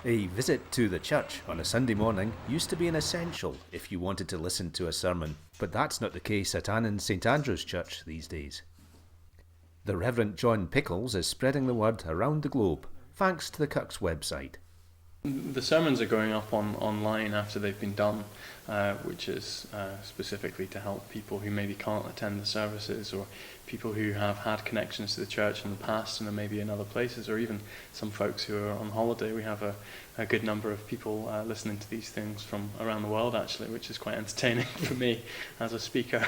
A visit to the church on a Sunday morning used to be an essential if you wanted to listen to a sermon, but that's not the case at Annan St Andrew's Church these days. The Reverend John Pickles is spreading the word around the globe, thanks to the Kirk's website. The sermons are going up online after they've been done, which is specifically to help people who maybe can't attend the services, or people who have had connections to the church in the past and are maybe in other places, or even some folks who are on holiday. We have a good number of people listening to these things from around the world, actually, which is quite entertaining for me as a speaker.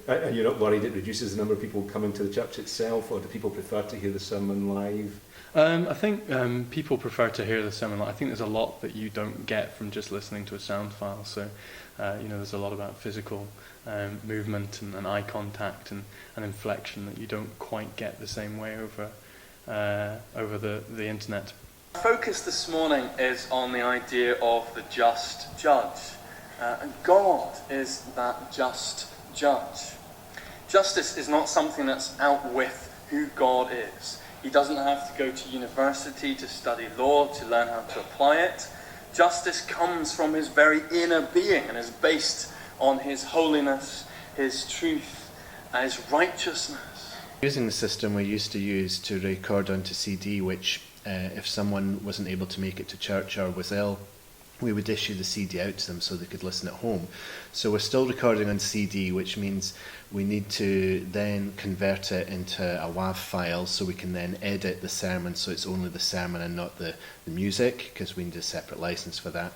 And you're not worried it reduces the number of people coming to the church itself, or do people prefer to hear the sermon live? I think people prefer to hear the sermon. I think there's a lot that you don't get from just listening to a sound file. So, there's a lot about physical movement and eye contact and inflection that you don't quite get the same way over the internet. Our focus this morning is on the idea of the just judge. And God is that just judge. Justice is not something that's out with who God is. He doesn't have to go to university to study law to learn how to apply it. Justice comes from his very inner being and is based on his holiness, his truth, and his righteousness. Using the system we used to use to record onto CD, which if someone wasn't able to make it to church or was ill, we would issue the CD out to them so they could listen at home. So we're still recording on CD, which means we need to then convert it into a WAV file so we can then edit the sermon so it's only the sermon and not the music, because we need a separate license for that.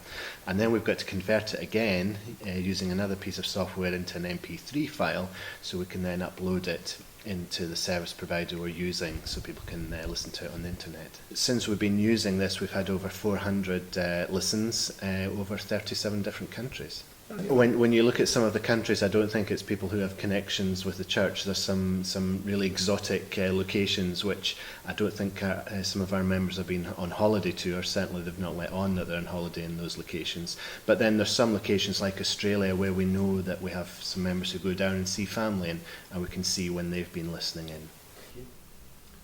And then we've got to convert it again using another piece of software into an MP3 file so we can then upload it into the service provider we're using so people can listen to it on the internet. Since we've been using this, we've had over 400 listens over 37 different countries. When you look at some of the countries, I don't think it's people who have connections with the church. There's some really exotic locations which I don't think some of our members have been on holiday to, or certainly they've not let on that they're on holiday in those locations. But then there's some locations like Australia where we know that we have some members who go down and see family, and we can see when they've been listening in.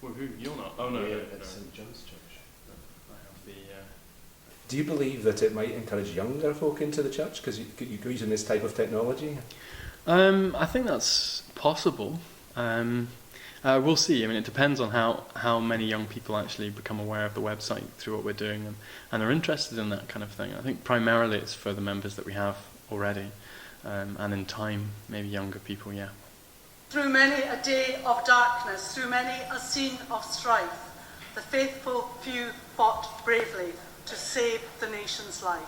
Well, who? You're not? Oh, no. It's St John's Church. I have the... Do you believe that it might encourage younger folk into the church because you using this type of technology? I think that's possible. We'll see. I mean, it depends on how many young people actually become aware of the website through what we're doing and are interested in that kind of thing. I think primarily it's for the members that we have already, and in time, maybe younger people, yeah. Through many a day of darkness, through many a scene of strife, the faithful few fought bravely to save the nation's life.